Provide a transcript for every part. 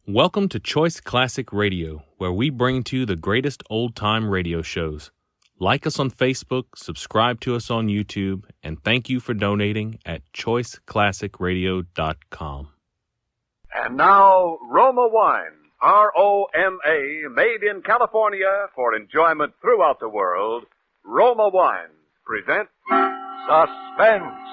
Welcome to Choice Classic Radio, where we bring to you the greatest old-time radio shows. Like us on Facebook, subscribe to us on YouTube, and thank you for donating at choiceclassicradio.com. And now, Roma Wines, R-O-M-A, made in California for enjoyment throughout the world. Roma Wines present Suspense.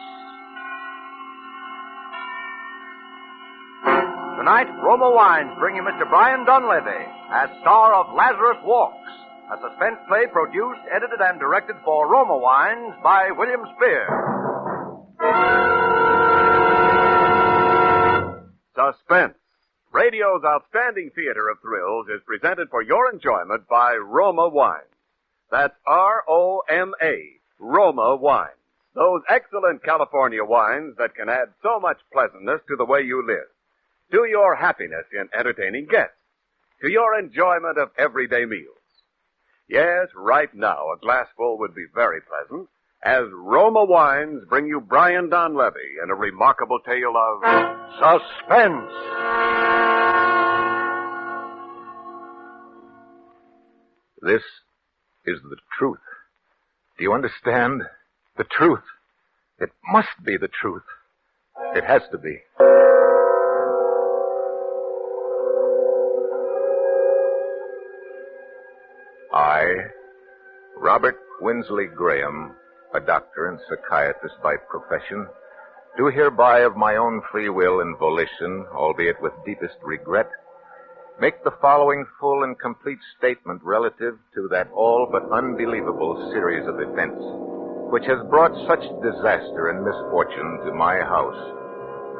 Tonight, Roma Wines bring you Mr. Brian Dunleavy as star of Lazarus Walks, a suspense play produced, edited, and directed for Roma Wines by William Spear. Suspense, radio's outstanding theater of thrills, is presented for your enjoyment by Roma Wines. That's R-O-M-A, Roma Wines. Those excellent California wines that can add so much pleasantness to the way you live, to your happiness in entertaining guests, to your enjoyment of everyday meals. Yes, right now, a glassful would be very pleasant, as Roma Wines bring you Brian Dunleavy in a remarkable tale of suspense. This is the truth. Do you understand? The truth. It must be the truth. It has to be. I, Robert Winsley Graham, a doctor and psychiatrist by profession, do hereby of my own free will and volition, albeit with deepest regret, make the following full and complete statement relative to that all but unbelievable series of events which has brought such disaster and misfortune to my house,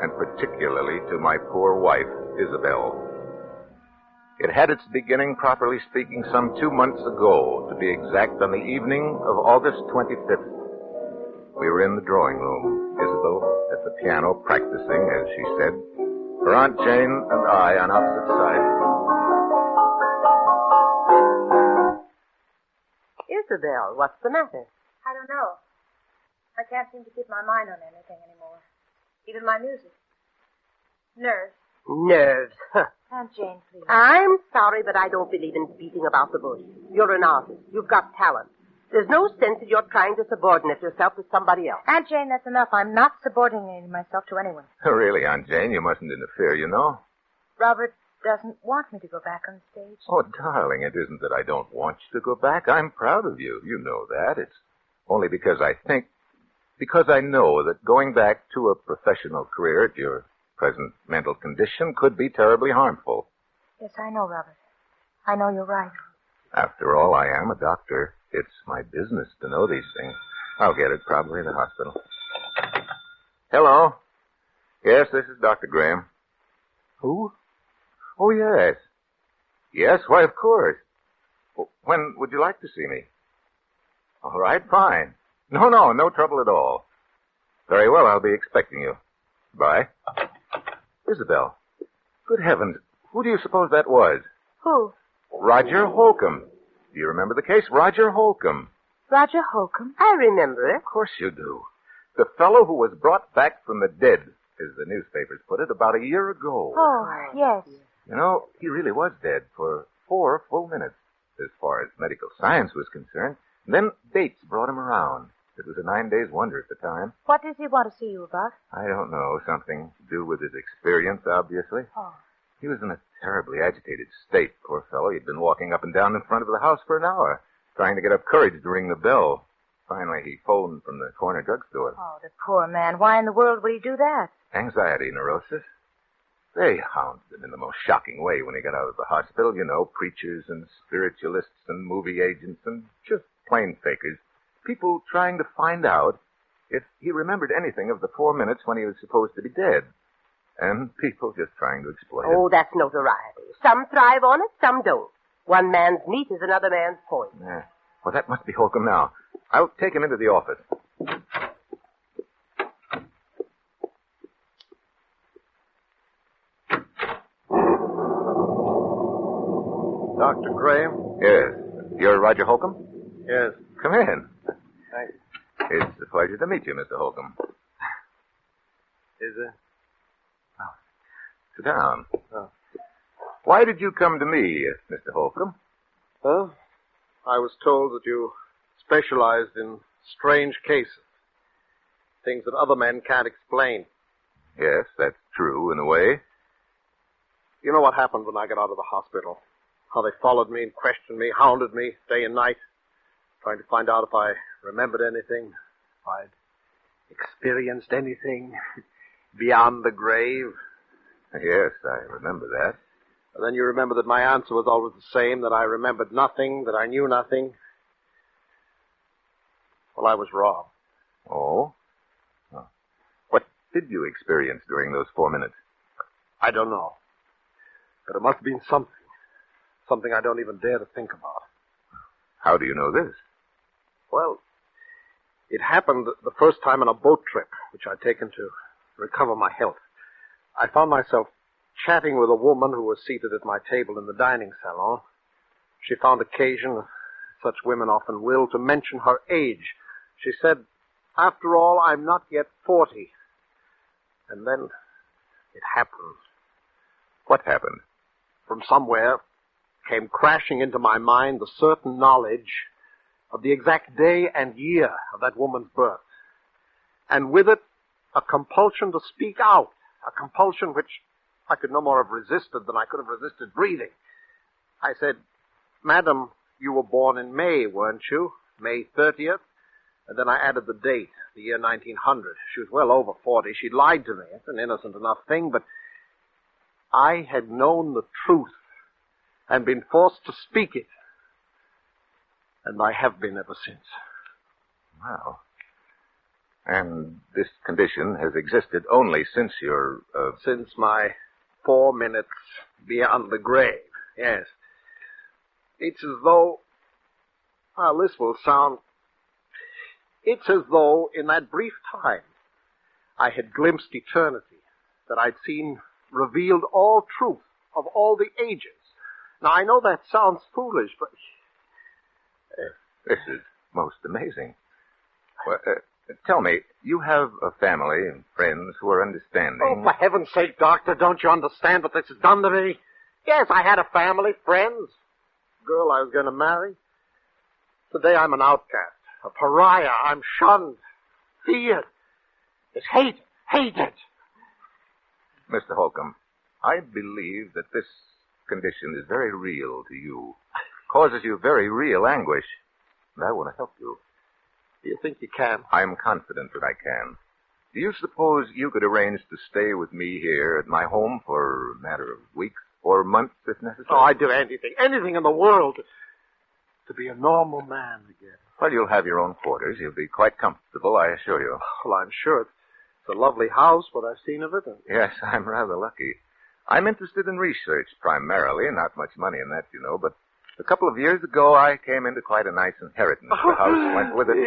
and particularly to my poor wife, Isabel. It had its beginning, properly speaking, some 2 months ago, to be exact, on the evening of August 25th. We were in the drawing room, Isabel at the piano practicing, as she said, her Aunt Jane and I on opposite sides. Isabel, what's the matter? I don't know. I can't seem to keep my mind on anything anymore. Even my music. Nerves. Nerves. Aunt Jane, please. I'm sorry, but I don't believe in beating about the bush. You're an artist. You've got talent. There's no sense in your trying to subordinate yourself to somebody else. Aunt Jane, that's enough. I'm not subordinating myself to anyone. Really, Aunt Jane, you mustn't interfere, you know. Robert doesn't want me to go back on stage. Oh, darling, it isn't that I don't want you to go back. I'm proud of you. You know that. It's only because I know that going back to a professional career at your present mental condition could be terribly harmful. Yes, I know, Robert. I know you're right. After all, I am a doctor. It's my business to know these things. I'll get it probably in the hospital. Hello. Yes, this is Dr. Graham. Who? Oh, yes. Yes, why, of course. When would you like to see me? All right, fine. No trouble at all. Very well, I'll be expecting you. Bye. Isabel, good heavens, who do you suppose that was? Who? Roger Holcomb. Do you remember the case? Roger Holcomb. Roger Holcomb? I remember it. Of course you do. The fellow who was brought back from the dead, as the newspapers put it, about a year ago. Oh, yes. You know, he really was dead for 4 full minutes, as far as medical science was concerned. And then Bates brought him around. It was a 9 days wonder at the time. What does he want to see you about? I don't know. Something to do with his experience, obviously. Oh. He was in a terribly agitated state, poor fellow. He'd been walking up and down in front of the house for an hour, trying to get up courage to ring the bell. Finally, he phoned from the corner drugstore. Oh, the poor man. Why in the world would he do that? Anxiety neurosis. They hounded him in the most shocking way when he got out of the hospital. You know, preachers and spiritualists and movie agents and just plain fakers. People trying to find out if he remembered anything of the 4 minutes when he was supposed to be dead. And people just trying to exploit it. Oh, that's notoriety. Some thrive on it, some don't. One man's meat is another man's point. Yeah. Well, that must be Holcomb now. I'll take him into the office. Dr. Graham? Yes. You're Roger Holcomb? Yes. Come in. Thanks. It's a pleasure to meet you, Mr. Holcomb. Is it? Oh. Sit down. Oh. Why did you come to me, Mr. Holcomb? Well, I was told that you specialized in strange cases. Things that other men can't explain. Yes, that's true in a way. You know what happened when I got out of the hospital? How they followed me and questioned me, hounded me day and night, trying to find out if I remembered anything, if I'd experienced anything beyond the grave. Yes, I remember that. And then you remember that my answer was always the same, that I remembered nothing, that I knew nothing. Well, I was wrong. Oh? What did you experience during those 4 minutes? I don't know. But it must have been something. Something I don't even dare to think about. How do you know this? Well, it happened the first time on a boat trip, which I'd taken to recover my health. I found myself chatting with a woman who was seated at my table in the dining salon. She found occasion, such women often will, to mention her age. She said, "After all, I'm not yet 40. And then it happened. What happened? From somewhere came crashing into my mind the certain knowledge of the exact day and year of that woman's birth. And with it, a compulsion to speak out, a compulsion which I could no more have resisted than I could have resisted breathing. I said, "Madam, you were born in May, weren't you? May 30th? And then I added the date, the year 1900. She was well over 40. She'd lied to me. It's an innocent enough thing, but I had known the truth and been forced to speak it. And I have been ever since." Wow. And this condition has existed only since your, Since my 4 minutes beyond the grave, yes. It's as though, well, this will sound, it's as though in that brief time I had glimpsed eternity, that I'd seen revealed all truth of all the ages. Now, I know that sounds foolish, but this is most amazing. Well, tell me, you have a family and friends who are understanding. oh, for heaven's sake, Doctor, don't you understand what this has done to me? Yes, I had a family, friends, girl I was going to marry. Today I'm an outcast, a pariah. I'm shunned, feared, it's hated. Mr. Holcomb, I believe that this condition is very real to you. Causes you very real anguish. And I want to help you. Do you think you can? I'm confident that I can. Do you suppose you could arrange to stay with me here at my home for a matter of weeks or months, if necessary? Oh, I'd do anything in the world to be a normal man again. Well, you'll have your own quarters. You'll be quite comfortable, I assure you. Well, I'm sure it's a lovely house, what I've seen of it. Yes, I'm rather lucky. I'm interested in research primarily, not much money in that, you know, but a couple of years ago I came into quite a nice inheritance. The house went with it.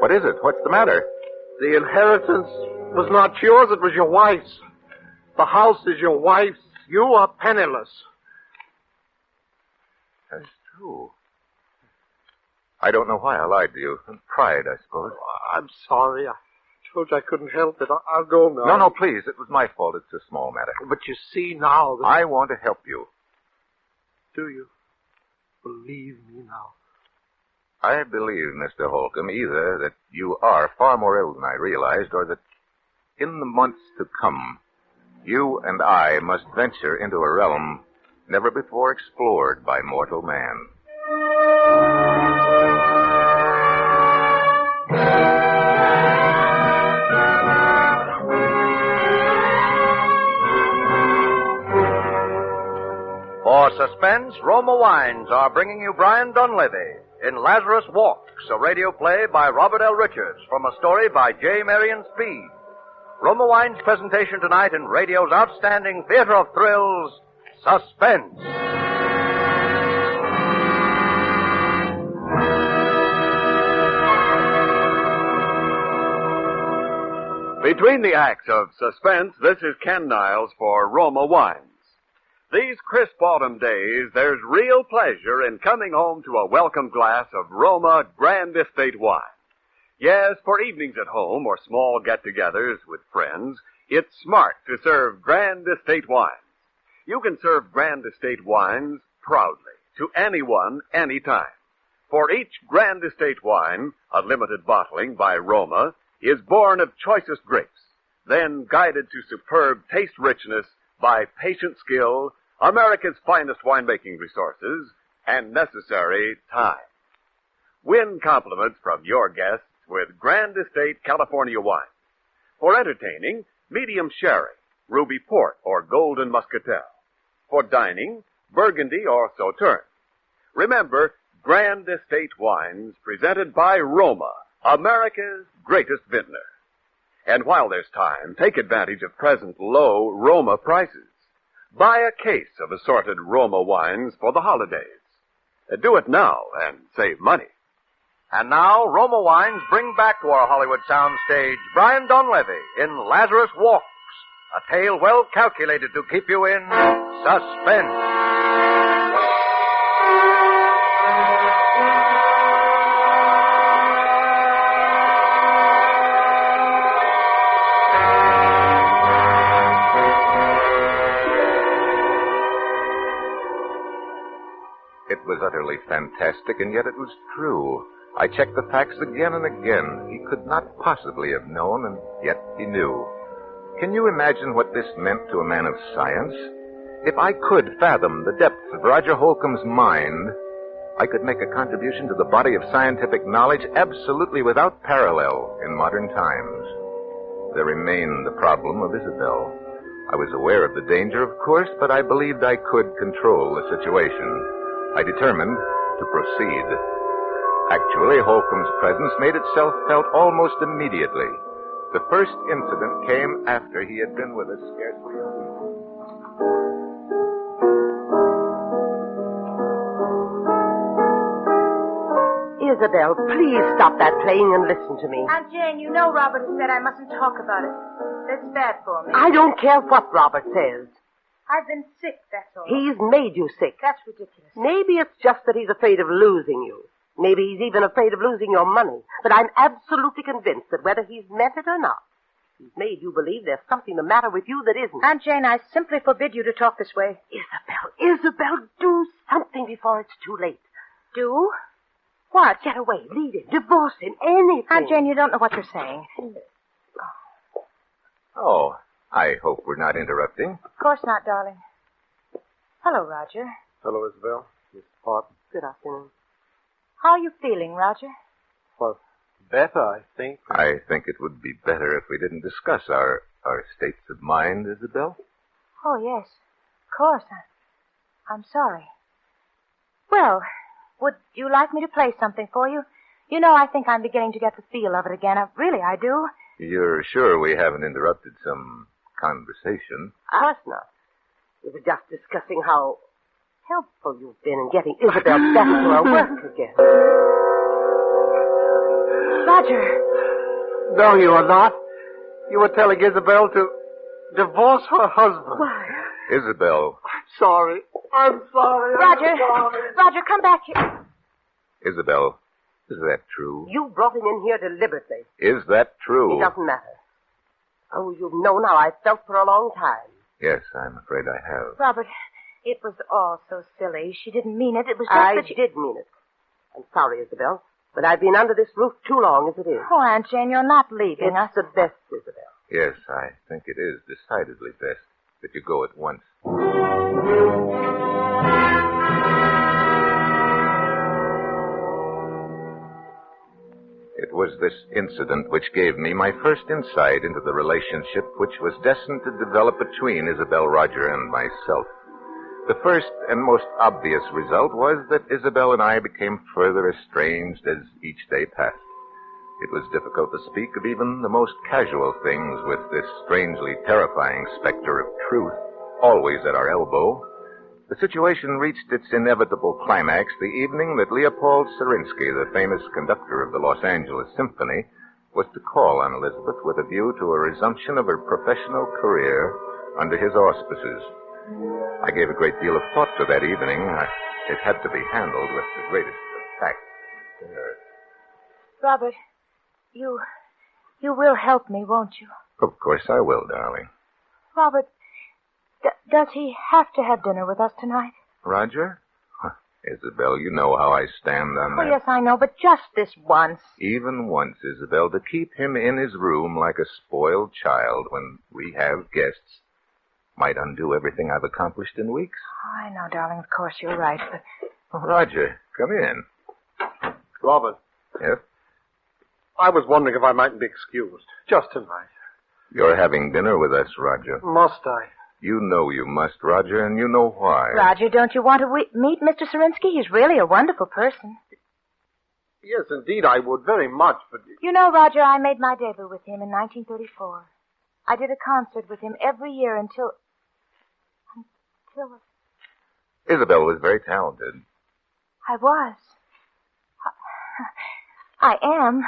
What is it? What's the matter? The inheritance was not yours, it was your wife's. The house is your wife's. You are penniless. That's true. I don't know why I lied to you. Pride, I suppose. Oh, I'm sorry. I told you I couldn't help it. I'll go now. No, please. It was my fault. It's a small matter. But you see now that... I want to help you. Do you believe me now? I believe, Mr. Holcomb, either that you are far more ill than I realized, or that in the months to come, you and I must venture into a realm never before explored by mortal man. For Suspense, Roma Wines are bringing you Brian Dunleavy in Lazarus Walks, a radio play by Robert L. Richards from a story by J. Marion Speed. Roma Wines' presentation tonight in radio's outstanding theater of thrills, Suspense. Between the acts of Suspense, this is Ken Niles for Roma Wines. These crisp autumn days, there's real pleasure in coming home to a welcome glass of Roma Grand Estate wine. Yes, for evenings at home or small get-togethers with friends, It's smart to serve Grand Estate wines. You can serve Grand Estate wines proudly to anyone, anytime. For each Grand Estate wine, a limited bottling by Roma, is born of choicest grapes, then guided to superb taste richness by patient skill, America's finest winemaking resources, and necessary time. Win compliments from your guests with Grand Estate California wines. For entertaining, medium sherry, ruby port, or golden muscatel. For dining, Burgundy or Sauterne. Remember, Grand Estate wines presented by Roma, America's greatest vintner. And while there's time, take advantage of present low Roma prices. Buy a case of assorted Roma wines for the holidays. Do it now and save money. And now, Roma Wines bring back to our Hollywood soundstage Brian Donlevy in Lazarus Walks, a tale well calculated to keep you in suspense. It was utterly fantastic, and yet it was true. I checked the facts again and again. He could not possibly have known, and yet he knew. Can you imagine what this meant to a man of science? If I could fathom the depths of Roger Holcomb's mind, I could make a contribution to the body of scientific knowledge absolutely without parallel in modern times. There remained the problem of Isabel. I was aware of the danger, of course, but I believed I could control the situation. I determined to proceed. Actually, Holcomb's presence made itself felt almost immediately. The first incident came after he had been with us scarcely a week. Isabel, please stop that playing and listen to me. Aunt Jane, you know Robert has said I mustn't talk about it. That's bad for me. I don't care what Robert says. I've been sick, that's all. He's made you sick. That's ridiculous. Maybe it's just that he's afraid of losing you. Maybe he's even afraid of losing your money. But I'm absolutely convinced that whether he's meant it or not, he's made you believe there's something the matter with you that isn't. Aunt Jane, I simply forbid you to talk this way. Isabel, do something before it's too late. Do? What? Get away, leave him, divorce him, anything. Aunt Jane, you don't know what you're saying. Oh, I hope we're not interrupting. Of course not, darling. Hello, Roger. Hello, Isabel. Miss Parton. Good afternoon. How are you feeling, Roger? Well, better, I think. I think it would be better if we didn't discuss our states of mind, Isabel. Oh, yes. Of course. I'm sorry. Well, would you like me to play something for you? You know, I think I'm beginning to get the feel of it again. Really, I do. You're sure we haven't interrupted some conversation? Of course not. We were just discussing how helpful you've been in getting Isabel back to her work again. Roger. No, you are not. You were telling Isabel to divorce her husband. Why? Isabel. I'm sorry. Roger, come back here. Isabel, is that true? You brought him in here deliberately. Is that true? It doesn't matter. Oh, you've known how I felt for a long time. Yes, I'm afraid I have. Robert, it was all so silly. She didn't mean it. It was just I that she... did mean it. I'm sorry, Isabel, but I've been under this roof too long as it is. Oh, Aunt Jane, you're not leaving us. It's the best, Isabel. Yes, I think it is decidedly best that you go at once. It was this incident which gave me my first insight into the relationship which was destined to develop between Isabel, Roger, and myself. The first and most obvious result was that Isabel and I became further estranged as each day passed. It was difficult to speak of even the most casual things with this strangely terrifying specter of truth always at our elbow. The situation reached its inevitable climax the evening that Leopold Sarinsky, the famous conductor of the Los Angeles Symphony, was to call on Elizabeth with a view to a resumption of her professional career under his auspices. I gave a great deal of thought to that evening. It had to be handled with the greatest tact. Robert, you will help me, won't you? Of course I will, darling. Robert, does he have to have dinner with us tonight? Roger? Isabel, you know how I stand on Oh, that. yes, I know, but just this once. Even once, Isabel, to keep him in his room like a spoiled child when we have guests might undo everything I've accomplished in weeks. Oh, I know, darling, of course you're right, but... Oh, Roger, come in. Robert, Yes? I was wondering if I mightn't be excused. Just tonight. You're having dinner with us, Roger. Must I? You know you must, Roger, and you know why. Roger, don't you want to meet Mr. Serinsky? He's really a wonderful person. Yes, indeed, I would very much, but... You know, Roger, I made my debut with him in 1934. I did a concert with him every year until... Isabel was very talented. I was. I am.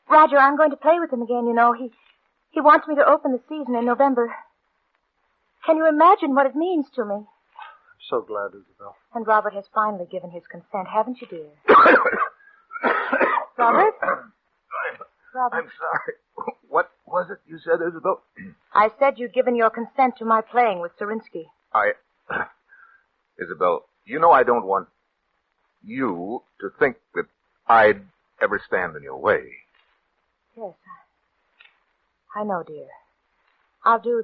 Roger, I'm going to play with him again, you know. He wants me to open the season in November. Can you imagine what it means to me? I'm so glad, Isabel. And Robert has finally given his consent, haven't you, dear? Robert? Robert? I'm sorry. What was it you said, Isabel? I said you'd given your consent to my playing with Serinsky. Isabel, you know I don't want you to think that I'd ever stand in your way. Yes, I know, dear. I'll do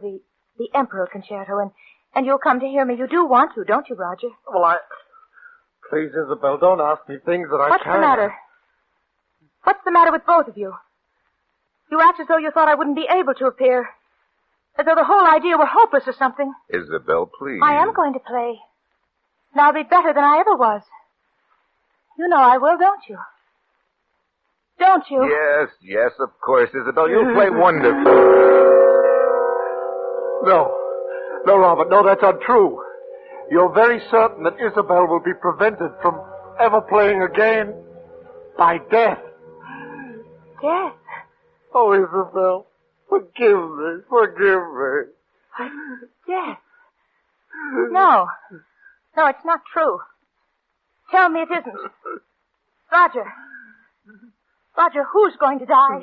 the Emperor Concerto, and you'll come to hear me. You do want to, don't you, Roger? Well, Please, Isabel, don't ask me things that I What's can't. the matter? What's the matter with both of you? You act as though you thought I wouldn't be able to appear. As though the whole idea were hopeless or something. Isabel, please. I am going to play. And I'll be better than I ever was. You know I will, don't you? Don't you? Yes, of course, Isabel. You'll play wonderfully. No, Robert, no, that's untrue. You're very certain that Isabel will be prevented from ever playing again by death. Death? Oh, Isabel, forgive me. Death? No, it's not true. Tell me it isn't. Roger, who's going to die?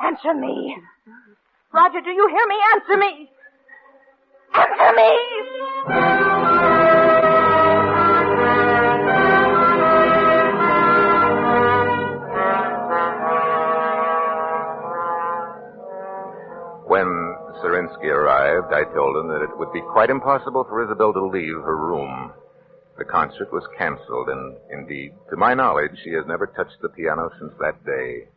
Answer me. Roger, do you hear me? Answer me. Answer me! When Serinsky arrived, I told him that it would be quite impossible for Isabel to leave her room. The concert was canceled, and indeed, to my knowledge, she has never touched the piano since that day.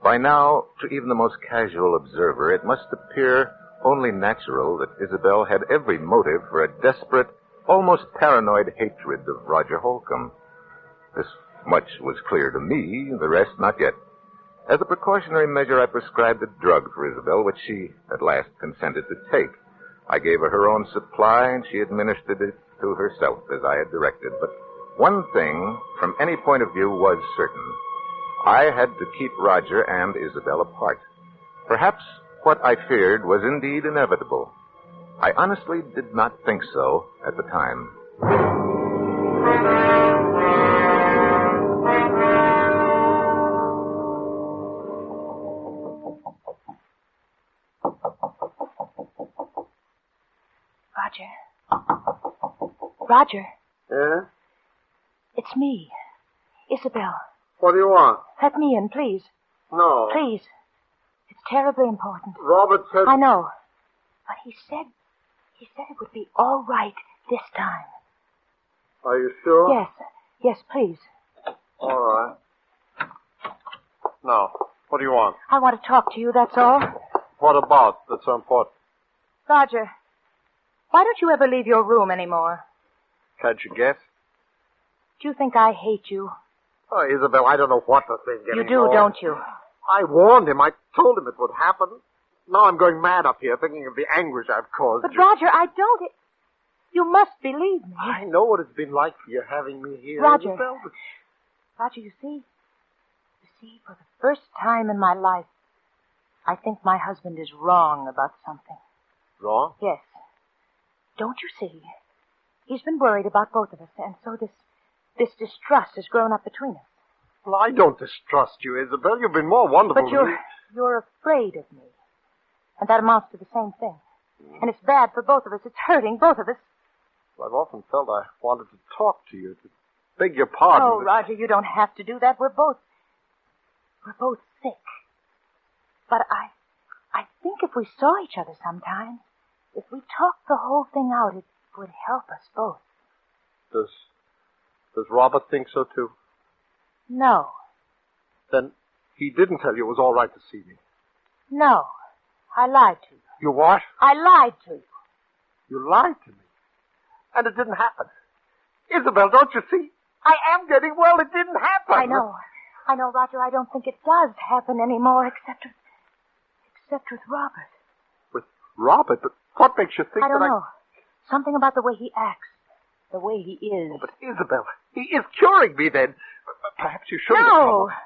By now, to even the most casual observer, it must appear only natural that Isabel had every motive for a desperate, almost paranoid hatred of Roger Holcomb. This much was clear to me, the rest not yet. As a precautionary measure, I prescribed a drug for Isabel, which she at last consented to take. I gave her her own supply, and she administered it to herself as I had directed. But one thing, from any point of view, was certain. I had to keep Roger and Isabel apart. Perhaps what I feared was indeed inevitable. I honestly did not think so at the time. Roger. Yeah? It's me, Isabel. What do you want? Let me in, please. No. Please. It's terribly important. Robert said... I know. But he said it would be all right this time. Are you sure? Yes, please. All right. Now, what do you want? I want to talk to you, that's all. What about that's so important? Roger, why don't you ever leave your room anymore? Can't you guess? Do you think I hate you? Oh, Isabel, I don't know what to think You anymore. do, don't you? I warned him. I told him it would happen. Now I'm going mad up here thinking of the anguish I've caused But, you. Roger, I don't... You must believe me. I know what it's been like for you having me here, Roger. Isabel. Roger, you see, for the first time in my life, I think my husband is wrong about something. Wrong? Yes. Don't you see? He's been worried about both of us, and so this distrust has grown up between us. Well, I don't distrust you, Isabel. You've been more wonderful But than me. you're afraid of me. And that amounts to the same thing. And it's bad for both of us. It's hurting both of us. Well, I've often felt I wanted to talk to you, to beg your pardon. Oh, but... Roger, you don't have to do that. We're both sick. But I think if we saw each other sometimes, if we talked the whole thing out, it would help us both. Does Robert think so, too? No. Then he didn't tell you it was all right to see me. No. I lied to you. You what? I lied to you. You lied to me. And it didn't happen. Isabel, don't you see? I am getting well. It didn't happen. I know, Roger. I don't think it does happen anymore, except with Robert. With Robert? But what makes you think I don't that know. Something about the way he acts. The way he is. Oh, but Isabel, he is curing me then. Perhaps you shouldn't have No. come.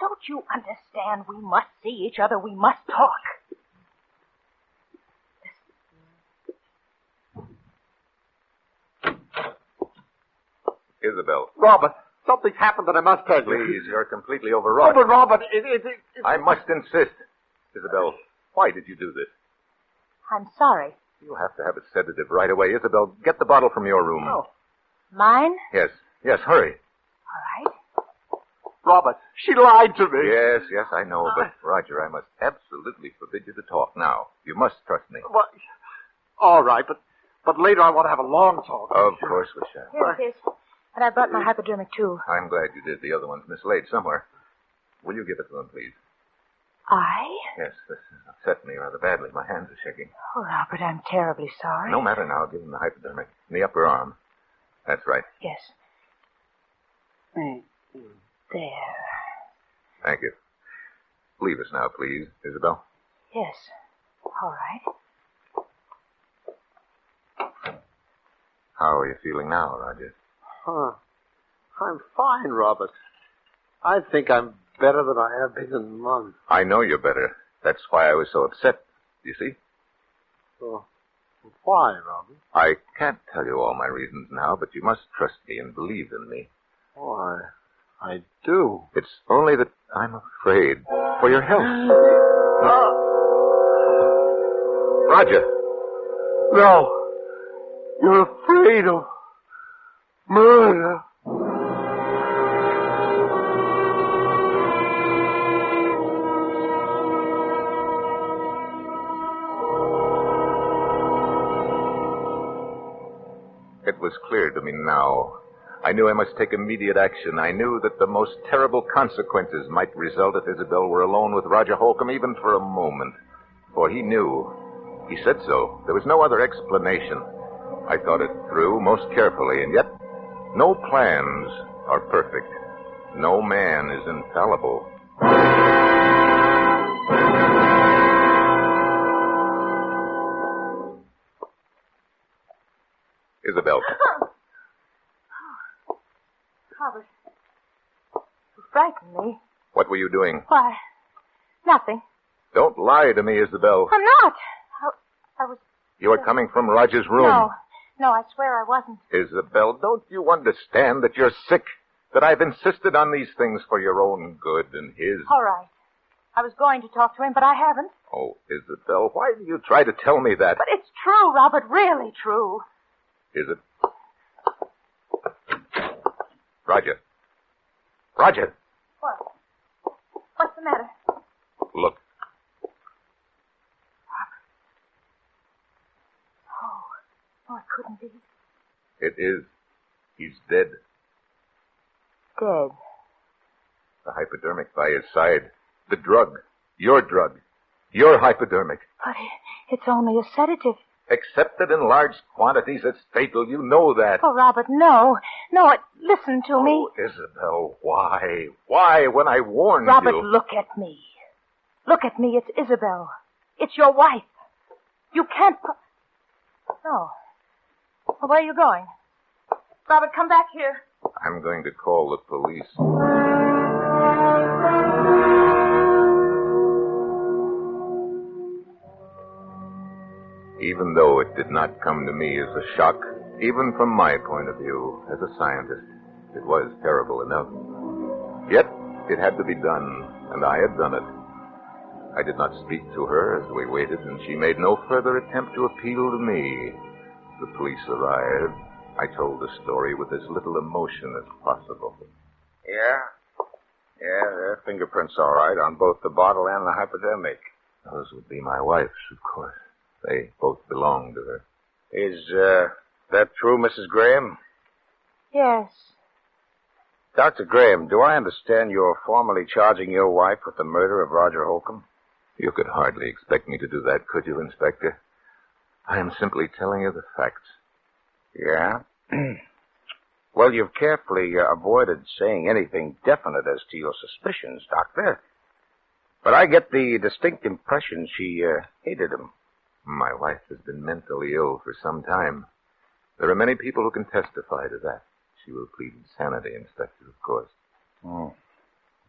Don't you understand? We must see each other. We must talk. Isabel. Robert, something's happened that I must tell you. Please, you're completely overwrought. Oh, but Robert, I must insist. Isabel, why did you do this? I'm sorry. You'll have to have a sedative right away. Isabel, get the bottle from your room. Oh. Mine? Yes, hurry. All right. Robert, she lied to me. Yes, I know, but Roger, I must absolutely forbid you to talk now. You must trust me. Well, all right, but later I want to have a long talk. Of course we shall. Here it is. And I brought my hypodermic, too. I'm glad you did. The other one's mislaid somewhere. Will you give it to them, please? I? Yes, this has upset me rather badly. My hands are shaking. Oh, Robert, I'm terribly sorry. No matter now. Give him the hypodermic. In the upper arm. That's right. Yes. There. Thank you. Leave us now, please, Isabel. Yes. All right. How are you feeling now, Roger? I'm fine, Robert. I think I'm better than I have been in months. I know you're better. That's why I was so upset. You see? So, why, Robert? I can't tell you all my reasons now, but you must trust me and believe in me. Oh, I do. It's only that I'm afraid for your health. Roger. No. You're afraid of murder. It was clear to me now. I knew I must take immediate action. I knew that the most terrible consequences might result if Isabel were alone with Roger Holcomb even for a moment. For he knew. He said so. There was no other explanation. I thought it through most carefully, and yet no plans are perfect. No man is infallible. Isabel. Robert, you frightened me. What were you doing? Why, nothing. Don't lie to me, Isabel. I'm not. I was... You were coming from Roger's room. No, I swear I wasn't. Isabel, don't you understand that you're sick? That I've insisted on these things for your own good and his? All right. I was going to talk to him, but I haven't. Oh, Isabel, why do you try to tell me that? But it's true, Robert, really true. Is it? Roger. Roger. What? What's the matter? Look. Oh, it couldn't be. It is. He's dead. Dead. The hypodermic by his side. The drug. Your drug. Your hypodermic. But it's only a sedative. Accepted in large quantities, it's fatal. You know that. Oh, Robert, no. No, listen to me. Oh, Isabel, why? Why, when I warned Robert, you? look at me. Look at me. It's Isabel. It's your wife. You can't... No. Well, where are you going? Robert, come back here. I'm going to call the police. Even though it did not come to me as a shock, even from my point of view as a scientist, it was terrible enough. Yet, it had to be done, and I had done it. I did not speak to her as we waited, and she made no further attempt to appeal to me. The police arrived. I told the story with as little emotion as possible. Yeah, their fingerprints all right on both the bottle and the hypodermic. Those would be my wife's, of course. They both belong to her. Is that true, Mrs. Graham? Yes. Dr. Graham, do I understand you're formally charging your wife with the murder of Roger Holcomb? You could hardly expect me to do that, could you, Inspector? I am simply telling you the facts. Yeah? Well, you've carefully avoided saying anything definite as to your suspicions, Doctor. But I get the distinct impression she hated him. My wife has been mentally ill for some time. There are many people who can testify to that. She will plead insanity, Inspector, of course. Oh.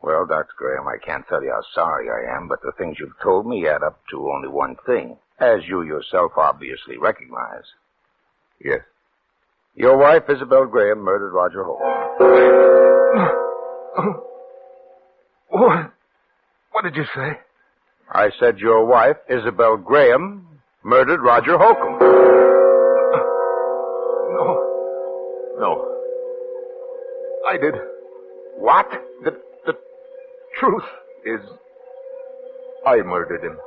Well, Dr. Graham, I can't tell you how sorry I am, but the things you've told me add up to only one thing, as you yourself obviously recognize. Yes. Your wife, Isabel Graham, murdered Roger Holcomb. What did you say? I said your wife, Isabel Graham, murdered Roger Holcomb. No. I did. What? The truth is, I murdered him.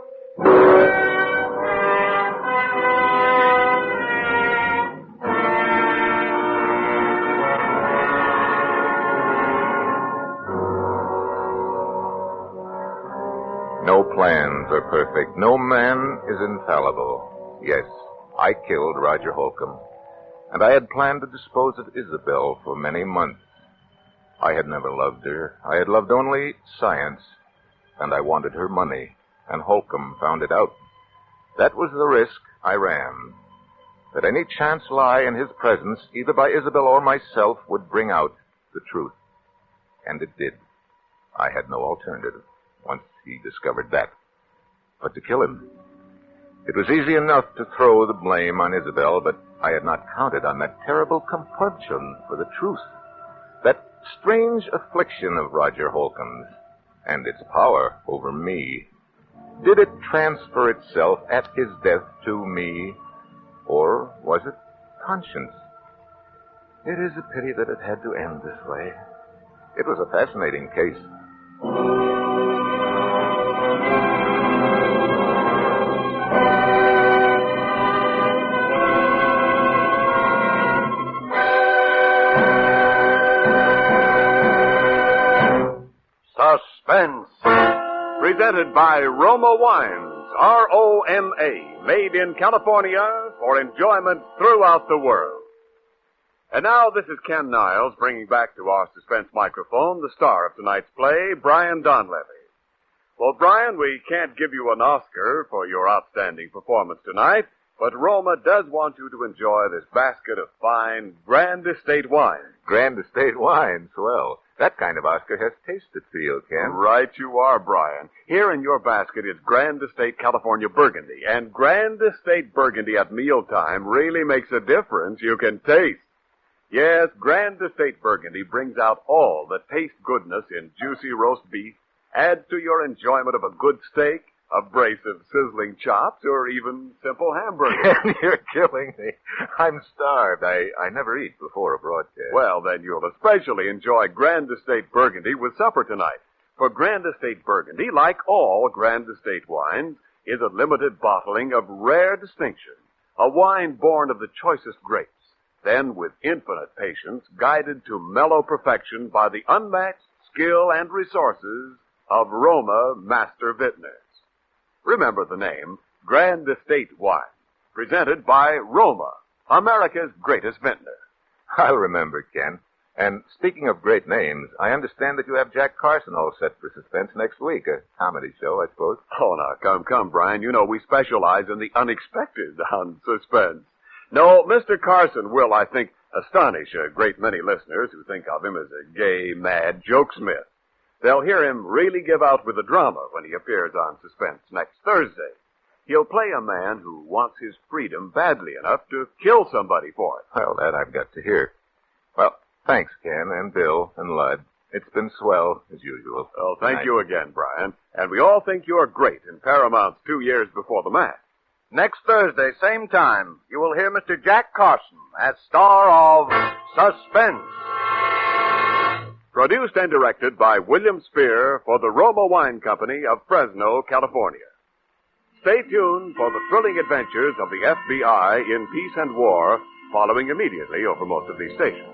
No plans are perfect. No man is infallible. Yes, I killed Roger Holcomb, and I had planned to dispose of Isabel for many months. I had never loved her. I had loved only science, and I wanted her money, and Holcomb found it out. That was the risk I ran. That any chance lie in his presence, either by Isabel or myself, would bring out the truth. And it did. I had no alternative once he discovered that but to kill him. It was easy enough to throw the blame on Isabel, but I had not counted on that terrible compunction for the truth. That strange affliction of Roger Holcomb's and its power over me. Did it transfer itself at his death to me, or was it conscience? It is a pity that it had to end this way. It was a fascinating case. Suspense. Presented by Roma Wines, R-O-M-A, made in California for enjoyment throughout the world. And now this is Ken Niles bringing back to our suspense microphone the star of tonight's play, Brian Donlevy. Well, Brian, we can't give you an Oscar for your outstanding performance tonight, but Roma does want you to enjoy this basket of fine Grand Estate wines. Grand Estate wines, well, that kind of Oscar has taste to feel, Ken. Right you are, Brian. Here in your basket is Grand Estate California Burgundy, and Grand Estate Burgundy at mealtime really makes a difference you can taste. Yes, Grand Estate Burgundy brings out all the taste goodness in juicy roast beef, adds to your enjoyment of a good steak, a brace of sizzling chops, or even simple hamburgers. You're killing me. I'm starved. I never eat before a broadcast. Well, then you'll especially enjoy Grand Estate Burgundy with supper tonight. For Grand Estate Burgundy, like all Grand Estate wines, is a limited bottling of rare distinction, a wine born of the choicest grapes, then with infinite patience, guided to mellow perfection by the unmatched skill and resources of Roma Master Vintners. Remember the name, Grand Estate Wine, presented by Roma, America's greatest vintner. I'll remember, Ken. And speaking of great names, I understand that you have Jack Carson all set for Suspense next week, a comedy show, I suppose. Oh, now, come, Brian. You know we specialize in the unexpected on Suspense. No, Mr. Carson will, I think, astonish a great many listeners who think of him as a gay, mad jokesmith. They'll hear him really give out with the drama when he appears on Suspense next Thursday. He'll play a man who wants his freedom badly enough to kill somebody for it. Well, that I've got to hear. Well, thanks, Ken, and Bill, and Lud. It's been swell, as usual. Well, thank Night. you again, Brian. And we all think you're great in Paramount's 2 years before the match. Next Thursday, same time, you will hear Mr. Jack Carson as star of Suspense. Produced and directed by William Spear for the Roma Wine Company of Fresno, California. Stay tuned for the thrilling adventures of the FBI in peace and war, following immediately over most of these stations.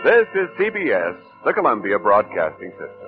This is CBS, the Columbia Broadcasting System.